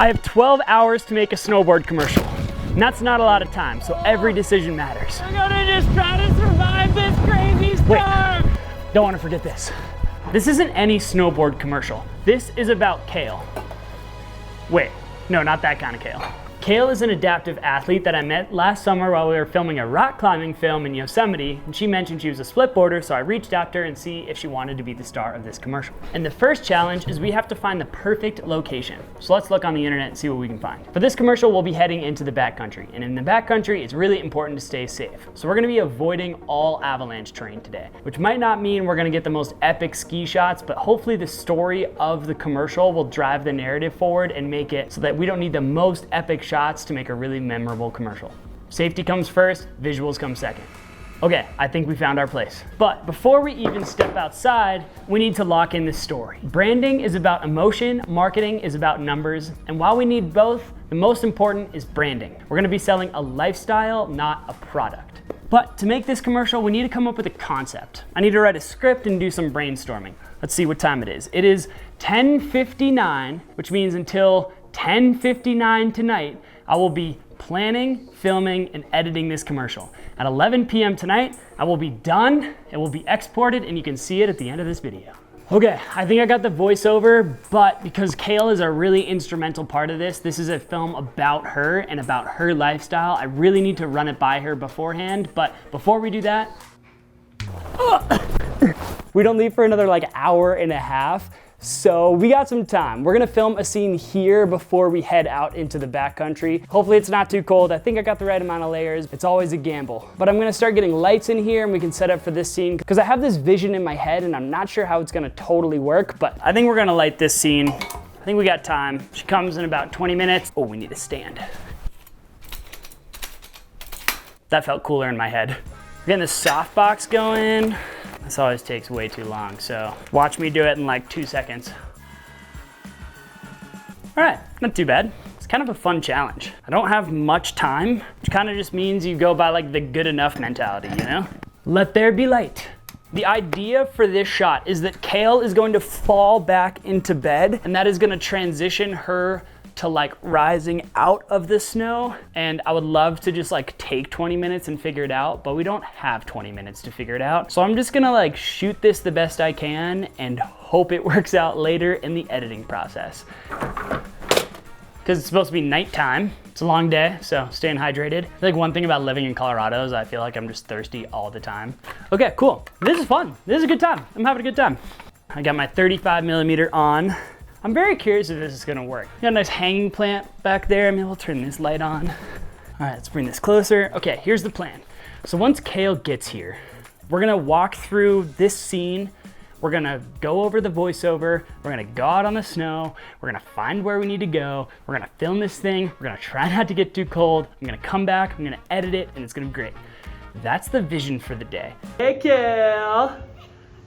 I have 12 hours to make a snowboard commercial. And that's not a lot of time, so every decision matters. I'm gonna just try to survive this crazy storm. Wait, don't want to forget this. This isn't any snowboard commercial. This is about Kale. Wait, no, not that kind of Kale. Kale is an adaptive athlete that I met last summer while we were filming a rock climbing film in Yosemite, and she mentioned she was a splitboarder, so I reached out to her and see if she wanted to be the star of this commercial. And the first challenge is we have to find the perfect location. So let's look on the internet and see what we can find. For this commercial, we'll be heading into the backcountry, and in the backcountry, it's really important to stay safe. So we're gonna be avoiding all avalanche terrain today, which might not mean we're gonna get the most epic ski shots, but hopefully the story of the commercial will drive the narrative forward and make it so that we don't need the most epic shots to make a really memorable commercial. Safety comes first, visuals come second. Okay, I think we found our place. But before we even step outside, we need to lock in this story. Branding is about emotion, marketing is about numbers, and while we need both, the most important is branding. We're gonna be selling a lifestyle, not a product. But to make this commercial, we need to come up with a concept. I need to write a script and do some brainstorming. Let's see what time it is. It is 10:59, which means until 10:59 tonight, I will be planning, filming, and editing this commercial. At 11 p.m. tonight, I will be done, it will be exported, and you can see it at the end of this video. Okay, I think I got the voiceover, but because Kale is a really instrumental part of this is a film about her and about her lifestyle, I really need to run it by her beforehand, but before we do that, we don't leave for another like hour and a half. So we got some time. We're gonna film a scene here before we head out into the backcountry. Hopefully it's not too cold. I think I got the right amount of layers. It's always a gamble. But I'm gonna start getting lights in here and we can set up for this scene because I have this vision in my head and I'm not sure how it's gonna totally work, but I think we're gonna light this scene. I think we got time. She comes in about 20 minutes. Oh, we need a stand. That felt cooler in my head. We're getting the softbox going. This always takes way too long, so watch me do it in like 2 seconds. All right, not too bad. It's kind of a fun challenge. I don't have much time, which kind of just means you go by like the good enough mentality, you know? Let there be light. The idea for this shot is that Kale is going to fall back into bed, and that is gonna transition her to like rising out of the snow. And I would love to just like take 20 minutes and figure it out, but we don't have 20 minutes to figure it out. So I'm just gonna like shoot this the best I can and hope it works out later in the editing process. Because it's supposed to be nighttime. It's a long day, so staying hydrated. Like one thing about living in Colorado is I feel like I'm just thirsty all the time. Okay, cool. This is fun. This is a good time. I'm having a good time. I got my 35mm on. I'm very curious if this is gonna work. Got a nice hanging plant back there. Maybe we'll turn this light on. All right, let's bring this closer. Okay, here's the plan. So once Kale gets here, we're gonna walk through this scene. We're gonna go over the voiceover. We're gonna go out on the snow. We're gonna find where we need to go. We're gonna film this thing. We're gonna try not to get too cold. I'm gonna come back, I'm gonna edit it, and it's gonna be great. That's the vision for the day. Hey Kale,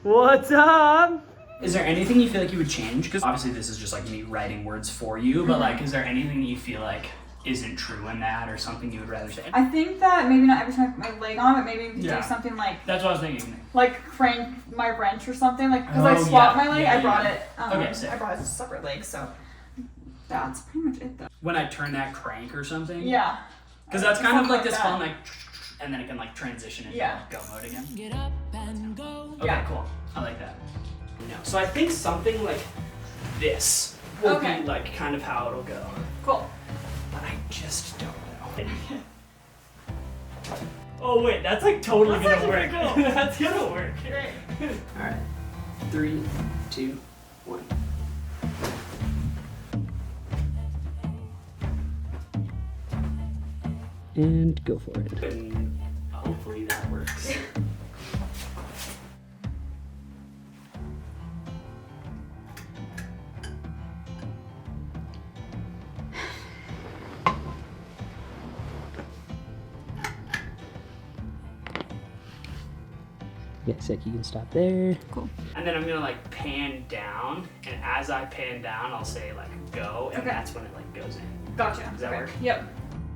what's up? Is there anything you feel like you would change? Because obviously this is just like me writing words for you, but like, is there anything you feel like isn't true in that or something you would rather say? I think that maybe not every time I put my leg on, but maybe we could do something like... That's what I was thinking. Like crank my wrench or something, like, because I swapped my leg, I brought it, I brought it as a separate leg, so that's pretty much it though. When I turn that crank or something? Yeah. Because that's kind of like this fun, like, and then it can like transition into go mode again. Get up and go. Okay, cool. I like that. No. So I think something like this will be like kind of how it'll go. Cool. But I just don't know. Oh wait, that's like totally gonna work. Cool. That's gonna work. Great. All right, 3, 2, 1. And go for it. And hopefully that works. Okay, sick, you can stop there. Cool. And then I'm gonna like pan down, and as I pan down, I'll say like go, and that's when it like goes in. Gotcha. Does that work? Yep.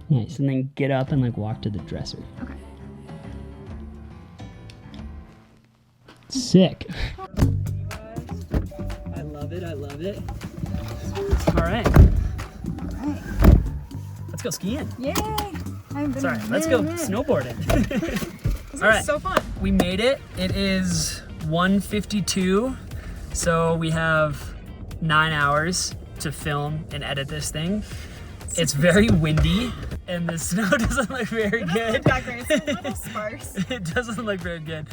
Nice, and then get up and like walk to the dresser. Okay. Sick. I love it, I love it. All right. go skiing. Yay! Sorry, let's go snowboarding. This is so fun. We made it. It is 1:52, so we have 9 hours to film and edit this thing. It's very windy, and the snow doesn't look very good. It's a little sparse. It doesn't look very good.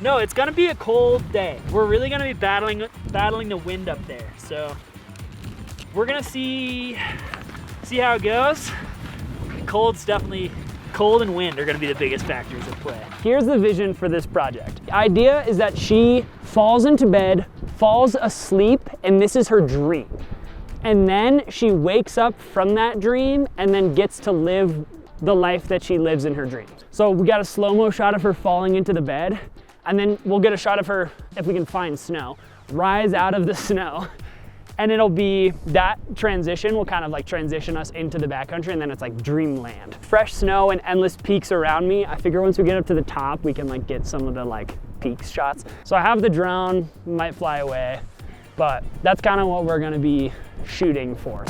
No, it's gonna be a cold day. We're really gonna be battling the wind up there. So we're gonna see how it goes. Cold and wind are gonna be the biggest factors at play. Here's the vision for this project. The idea is that she falls into bed, falls asleep, and this is her dream. And then she wakes up from that dream and then gets to live the life that she lives in her dreams. So we got a slow-mo shot of her falling into the bed, and then we'll get a shot of her, if we can find snow, rise out of the snow. And it'll be that transition will kind of like transition us into the backcountry, and then it's like dreamland. Fresh snow and endless peaks around me. I figure once we get up to the top, we can like get some of the like peaks shots. So I have the drone, might fly away, but that's kind of what we're gonna be shooting for.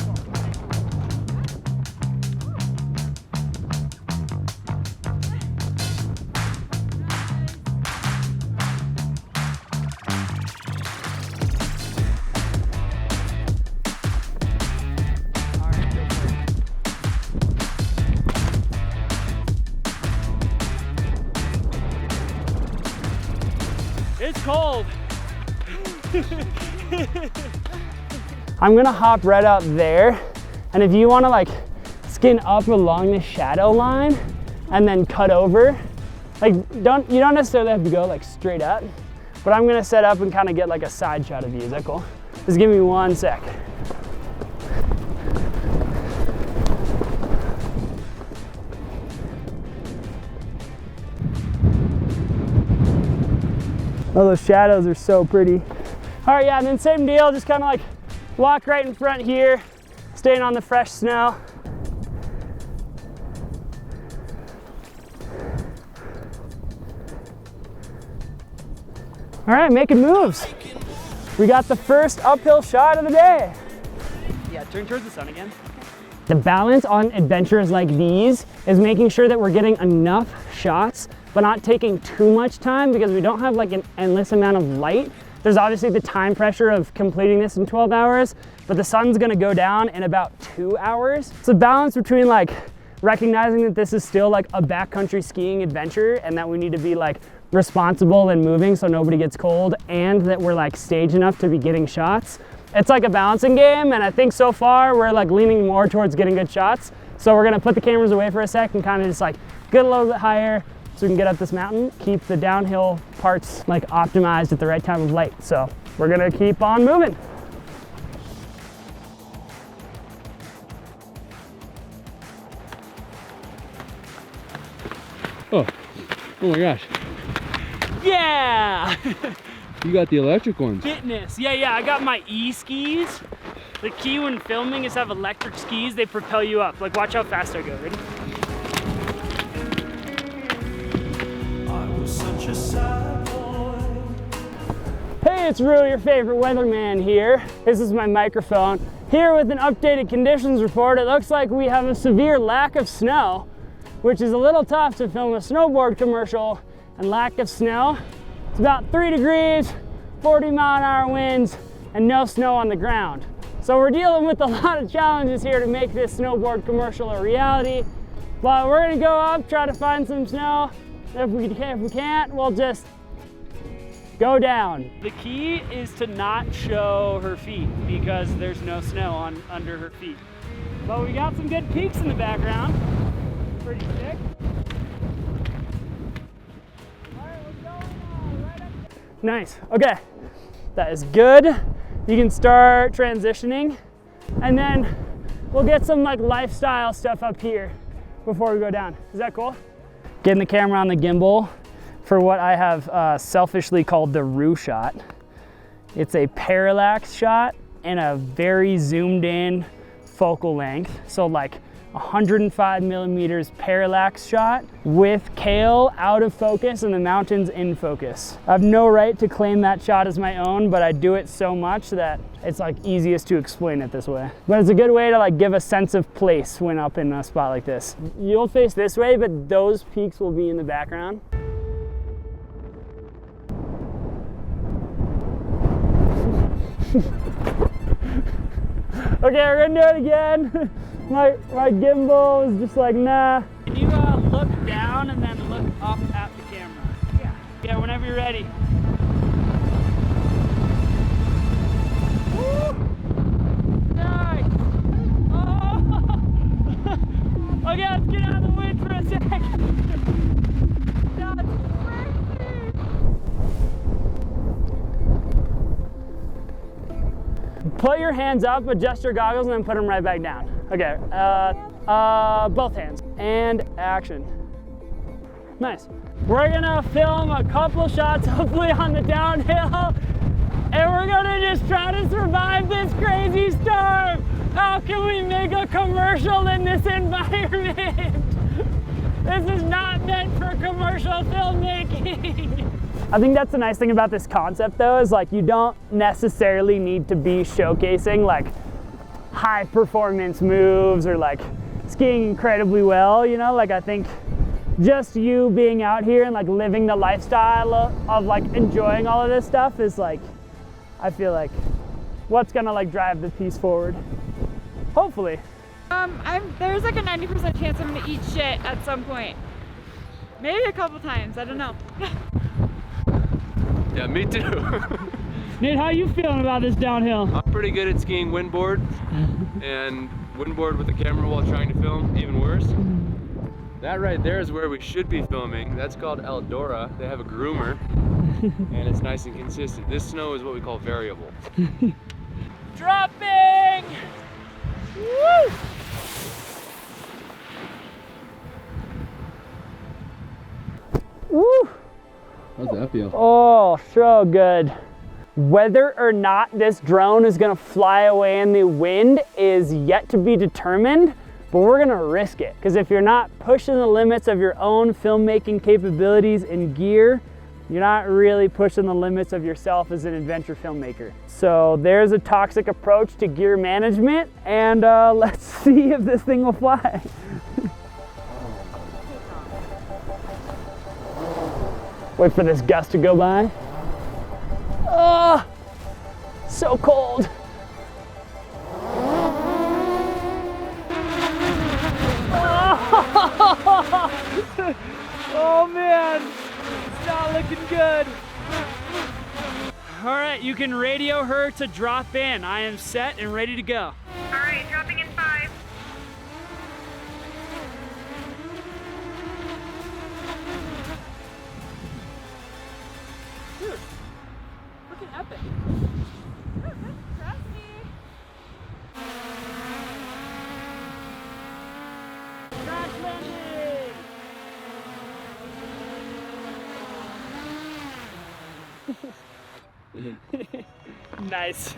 It's cold. I'm gonna hop right out there, and if you wanna like skin up along the shadow line and then cut over, like you don't necessarily have to go like straight up, but I'm gonna set up and kind of get like a side shot of you. Is that cool? Just give me 1 sec. Oh, those shadows are so pretty. All right, yeah, and then same deal, just kind of like walk right in front here, staying on the fresh snow. All right, making moves. We got the first uphill shot of the day. Yeah, turn towards the sun again. The balance on adventures like these is making sure that we're getting enough shots, but not taking too much time, because we don't have like an endless amount of light. There's obviously the time pressure of completing this in 12 hours, but the sun's gonna go down in about 2 hours. It's a balance between like recognizing that this is still like a backcountry skiing adventure and that we need to be like responsible and moving so nobody gets cold, and that we're like staged enough to be getting shots. It's like a balancing game, and I think so far we're like leaning more towards getting good shots. So we're gonna put the cameras away for a sec and kind of just like get a little bit higher so we can get up this mountain, keep the downhill parts like optimized at the right time of light. So we're gonna keep on moving. Oh my gosh. Yeah! You got the electric ones. Fitness, yeah, I got my e-skis. The key when filming is to have electric skis. They propel you up. Like, watch how fast I go, ready? Hey, it's Rue, your favorite weatherman here. This is my microphone. Here with an updated conditions report. It looks like we have a severe lack of snow, which is a little tough to film a snowboard commercial and lack of snow. It's about 3 degrees, 40-mile-an-hour winds, and no snow on the ground. So we're dealing with a lot of challenges here to make this snowboard commercial a reality. But we're gonna go up, try to find some snow. If we can't, we'll just go down. The key is to not show her feet because there's no snow under her feet. But we got some good peaks in the background. Pretty sick. All right, we're going right up. Nice, okay. That is good. You can start transitioning, and then we'll get some like lifestyle stuff up here before we go down. Is that cool? Getting the camera on the gimbal for what I have selfishly called the Rue shot. It's a parallax shot and a very zoomed in focal length. So like 105 millimeters parallax shot with Kale out of focus and the mountains in focus. I have no right to claim that shot as my own, but I do it so much that it's like easiest to explain it this way. But it's a good way to like give a sense of place when up in a spot like this. You'll face this way, but those peaks will be in the background. Okay, we're gonna do it again. My gimbal is just like, nah. Can you look down and then look up at the camera? Yeah. Yeah, whenever you're ready. Woo! Nice! Oh! Okay, let's get out of the wind for a second. That's crazy! Put your hands up, adjust your goggles, and then put them right back down. Okay, both hands, and action. Nice. We're gonna film a couple shots, hopefully on the downhill, and we're gonna just try to survive this crazy storm. How can we make a commercial in this environment? This is not meant for commercial filmmaking. I think that's the nice thing about this concept though, is like you don't necessarily need to be showcasing like high performance moves or like skiing incredibly well, you know? Like I think just you being out here and like living the lifestyle of like enjoying all of this stuff is like, I feel like what's gonna like drive the piece forward, hopefully. There's like a 90% chance I'm gonna eat shit at some point. Maybe a couple times, I don't know. Yeah, me too. Nate, how are you feeling about this downhill? I'm pretty good at skiing windboard, and windboard with the camera while trying to film, even worse. That right there is where we should be filming. That's called Eldora. They have a groomer, and it's nice and consistent. This snow is what we call variable. Dropping! Woo! Woo! How's that feel? Oh, so good. Whether or not this drone is gonna fly away in the wind is yet to be determined, but we're gonna risk it. Because if you're not pushing the limits of your own filmmaking capabilities and gear, you're not really pushing the limits of yourself as an adventure filmmaker. So there's a toxic approach to gear management, and let's see if this thing will fly. Wait for this gust to go by. Oh, so cold. Oh man, it's not looking good. All right, you can radio her to drop in. I am set and ready to go. All right, dropping in 5. Dude, looking epic. Trust me. Crash landing! Nice.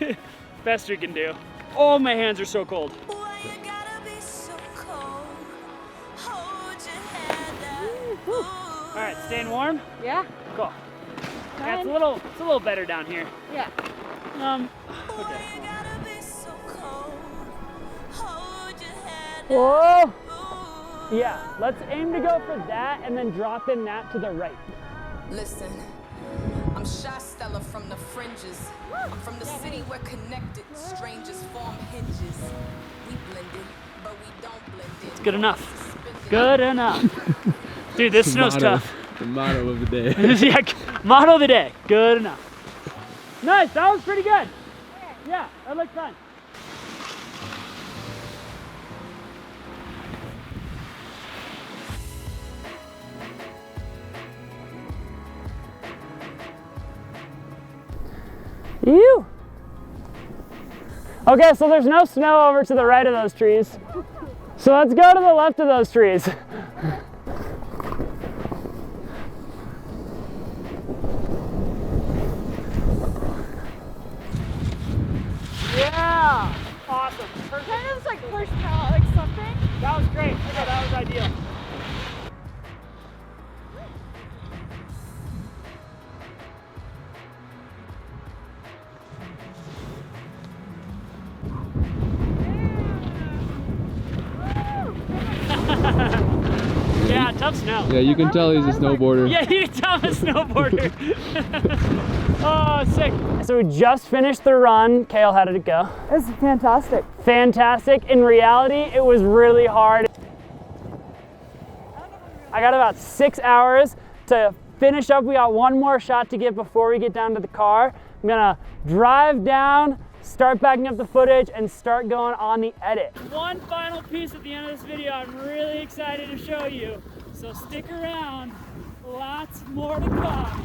Best you can do. Oh, my hands are so cold. All right, staying warm? Yeah. Cool. Yeah, it's a little better down here. Yeah. Okay. Whoa! Yeah, let's aim to go for that and then drop in that to the right. Listen, I'm Shy Stella from the fringes. I'm from the city where connected strangers form hinges. We blended, but we don't blend in. It's good enough. Good enough. Dude, this snow's tough. The motto of the day. Yeah, motto of the day. Good enough. Nice, that was pretty good. Yeah, that looked fun. Ew. Okay, so there's no snow over to the right of those trees. So let's go to the left of those trees. Yeah! Awesome. Kind of like horsepower, like some thing? That was great. Okay, that was ideal. Yeah, tough snow. Yeah, you can tell he's a snowboarder. Yeah, you can tell I'm a snowboarder. Oh, sick. So we just finished the run. Kale, how did it go? It was fantastic. Fantastic. In reality, it was really hard. I got about 6 hours to finish up. We got one more shot to get before we get down to the car. I'm gonna drive down, start backing up the footage, and start going on the edit. One final piece at the end of this video I'm really excited to show you. So stick around, lots more to come.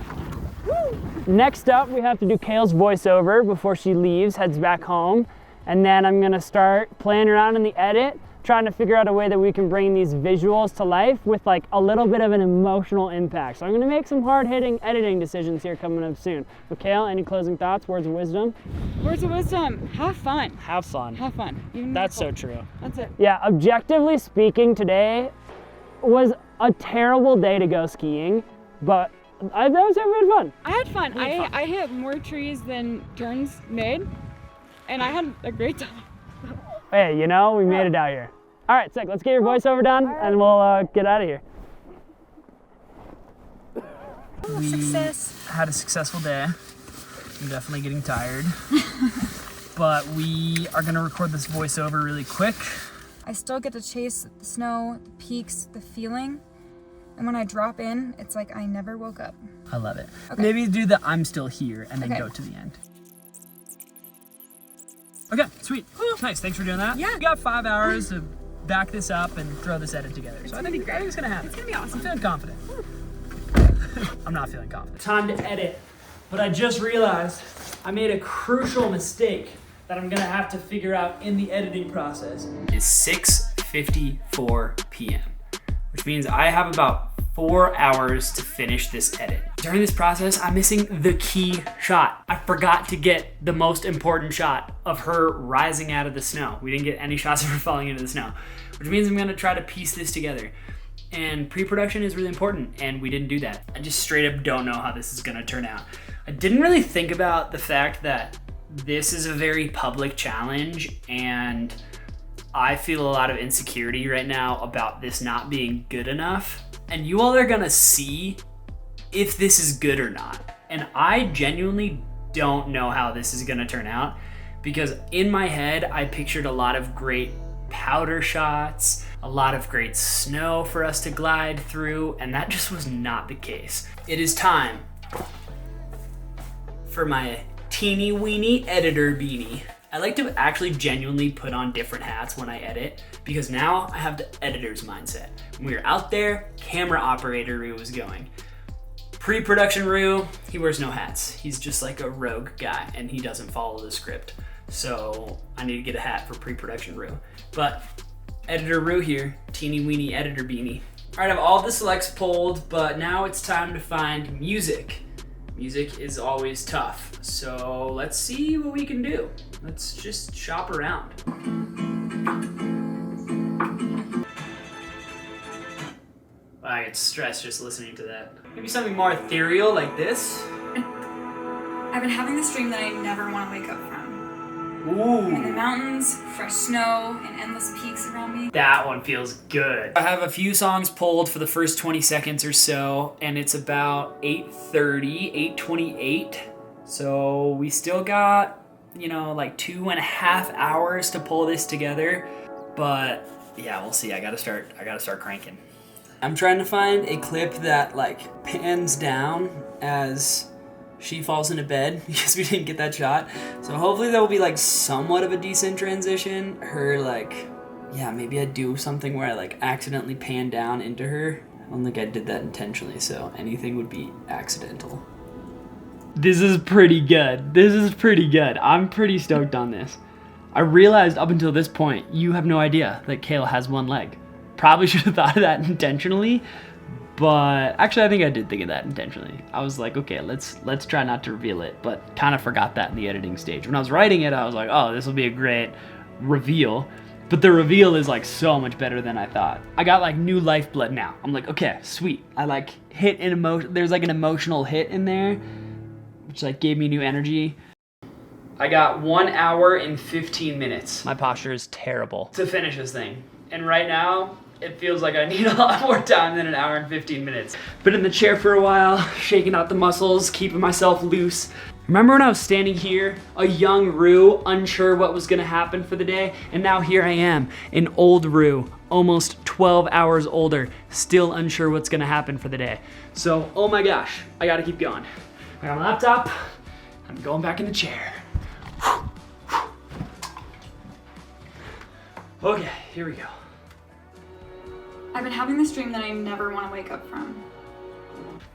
Woo! Next up, we have to do Kale's voiceover before she leaves, heads back home. And then I'm gonna start playing around in the edit, trying to figure out a way that we can bring these visuals to life with like a little bit of an emotional impact. So I'm gonna make some hard-hitting editing decisions here coming up soon. But Kale, any closing thoughts, words of wisdom? Words of wisdom, have fun. Have fun. Have fun. Even That's so true. That's it. Yeah, objectively speaking, today was a terrible day to go skiing, but I was having fun. I had fun. I hit more trees than turns made, and I had a great time. Hey, you know, we made it out here. All right, sick. Let's get your voiceover done, and we'll get out of here. Success. Had a successful day. I'm definitely getting tired, but we are gonna record this voiceover really quick. I still get to chase the snow, the peaks, the feeling, and when I drop in, it's like I never woke up. I love it. Okay. Maybe do the I'm still here and then Okay. go to the end. Okay, sweet. Nice, thanks for doing that. Yeah. We got 5 hours to back this up and throw this edit together. So I think it's gonna happen. It's gonna be awesome. I'm feeling confident. I'm not feeling confident. Time to edit, but I just realized I made a crucial mistake that I'm gonna have to figure out in the editing process. It's 6:54 p.m., which means I have about 4 hours to finish this edit. During this process, I'm missing the key shot. I forgot to get the most important shot of her rising out of the snow. We didn't get any shots of her falling into the snow, which means I'm gonna try to piece this together. And pre-production is really important, and we didn't do that. I just straight up don't know how this is gonna turn out. I didn't really think about the fact that this is a very public challenge, and I feel a lot of insecurity right now about this not being good enough. And you all are gonna see if this is good or not. And I genuinely don't know how this is gonna turn out, because in my head, I pictured a lot of great powder shots, a lot of great snow for us to glide through, and that just was not the case. It is time for my teeny weeny editor beanie. I like to actually genuinely put on different hats when I edit, because now I have the editor's mindset. When we were out there, camera operator Rue was going. Pre-production Rue, he wears no hats. He's just like a rogue guy and he doesn't follow the script. So I need to get a hat for pre-production Rue. But editor Rue here, teeny weeny editor beanie. All right, I have all the selects pulled, but now it's time to find music. Music is always tough, so let's see what we can do. Let's just shop around. I get stressed just listening to that. Maybe something more ethereal like this. I've been having this dream that I never want to wake up from. In the Ooh, mountains, fresh snow, and endless peaks around me. that one feels good. I have a few songs pulled for the first 20 seconds or so, and it's about 8:30, 8:28. So we still got, you know, like 2.5 hours to pull this together. But yeah, we'll see. I gotta start cranking. I'm trying to find a clip that like pans down as she falls into bed, because we didn't get that shot. So hopefully that will be like somewhat of a decent transition. Her like, yeah, maybe I do something where I like accidentally pan down into her. I don't think I did that intentionally, so anything would be accidental. This is pretty good. I'm pretty stoked on this. I realized up until this point, you have no idea that Kale has one leg. Probably should have thought of that intentionally, but actually I think I did think of that intentionally. I was like, okay, let's try not to reveal it, but kind of forgot that in the editing stage. When I was writing it, I was like, oh, this will be a great reveal. But the reveal is like so much better than I thought. I got like new lifeblood now. I'm like, okay, sweet. I like hit an emotion. There's like an emotional hit in there, which like gave me new energy. I got 1 hour and 15 minutes. My posture is terrible to finish this thing. And right now, it feels like I need a lot more time than 1 hour and 15 minutes. Been in the chair for a while, shaking out the muscles, keeping myself loose. Remember when I was standing here, a young Rue, unsure what was gonna happen for the day? And now here I am, an old Rue, almost 12 hours older, still unsure what's gonna happen for the day. So, oh my gosh, I gotta keep going. I got my laptop, I'm going back in the chair. Okay, here we go. I've been having this dream that I never want to wake up from.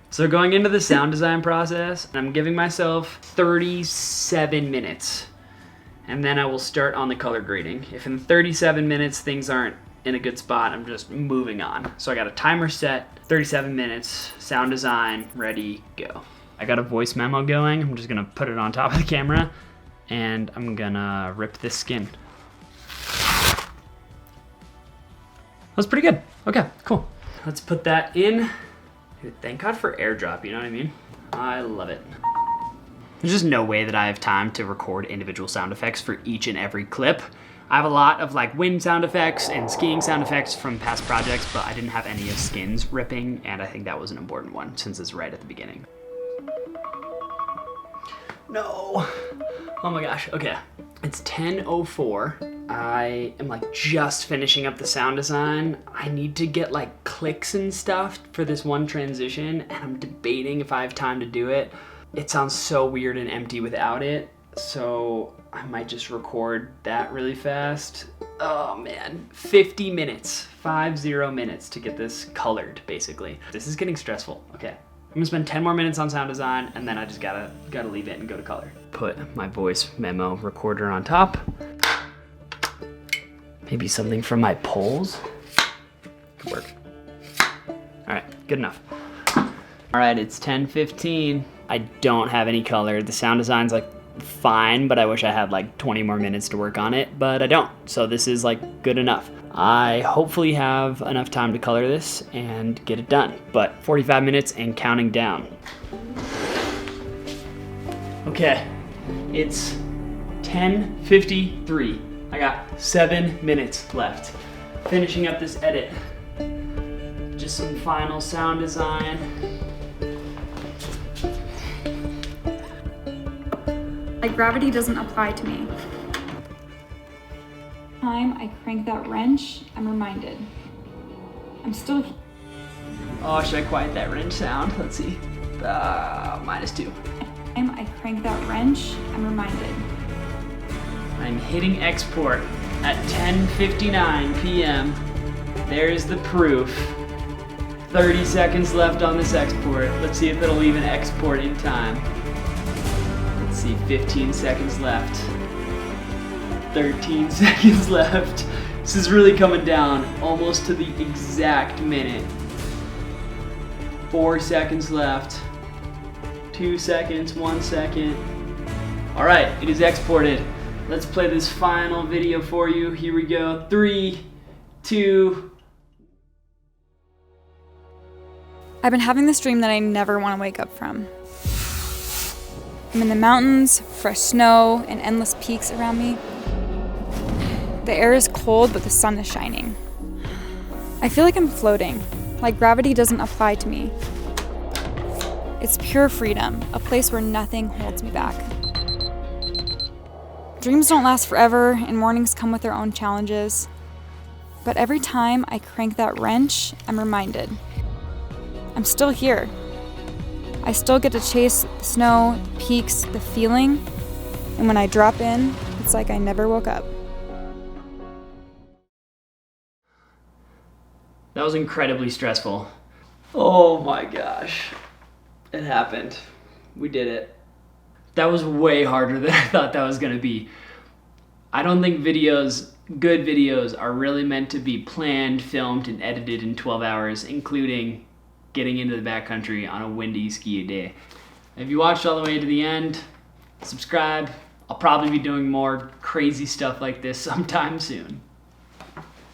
So going into the sound design process, I'm giving myself 37 minutes. And then I will start on the color grading. If in 37 minutes things aren't in a good spot, I'm just moving on. So I got a timer set, 37 minutes, sound design, ready, go. I got a voice memo going. I'm just gonna put it on top of the camera and I'm gonna rip this skin. That's pretty good. Okay, cool. Let's put that in. Dude, thank God for airdrop, you know what I mean? I love it. There's just no way that I have time to record individual sound effects for each and every clip. I have a lot of like wind sound effects and skiing sound effects from past projects, but I didn't have any of skins ripping, and I think that was an important one since it's right at the beginning. No. Oh my gosh, okay. It's 10:04. I am like just finishing up the sound design. I need to get like clicks and stuff for this one transition, and I'm debating if I have time to do it. It sounds so weird and empty without it, so I might just record that really fast. Oh man, 50 minutes, 50 minutes to get this colored, basically. This is getting stressful. Okay, I'm gonna spend 10 more minutes on sound design, and then I just gotta leave it and go to color. Put my voice memo recorder on top. Maybe something from my polls. Could work. All right, good enough. All right, it's 10:15. I don't have any color. The sound design's like fine, but I wish I had like 20 more minutes to work on it, but I don't. So this is like good enough. I hopefully have enough time to color this and get it done, but 45 minutes and counting down. Okay, it's 10:53. I got 7 minutes left. Finishing up this edit. Just some final sound design. Like gravity doesn't apply to me. Time I crank that wrench, I'm reminded. I'm still. Oh, should I quiet that wrench sound? Let's see. -2. Time I crank that wrench, I'm reminded. I'm hitting export at 10:59 p.m. There's the proof. 30 seconds left on this export. Let's see if it'll even export in time. Let's see, 15 seconds left. 13 seconds left. This is really coming down almost to the exact minute. 4 seconds left. 2 seconds, 1 second. All right, it is exported. Let's play this final video for you. Here we go. 3, 2. I've been having this dream that I never want to wake up from. I'm in the mountains, fresh snow, and endless peaks around me. The air is cold, but the sun is shining. I feel like I'm floating, like gravity doesn't apply to me. It's pure freedom, a place where nothing holds me back. Dreams don't last forever, and mornings come with their own challenges. But every time I crank that wrench, I'm reminded. I'm still here. I still get to chase the snow, the peaks, the feeling, and when I drop in, it's like I never woke up. That was incredibly stressful. Oh my gosh. It happened. We did it. That was way harder than I thought that was gonna be. I don't think good videos are really meant to be planned, filmed, and edited in 12 hours, including getting into the backcountry on a windy ski day. If you watched all the way to the end, subscribe. I'll probably be doing more crazy stuff like this sometime soon.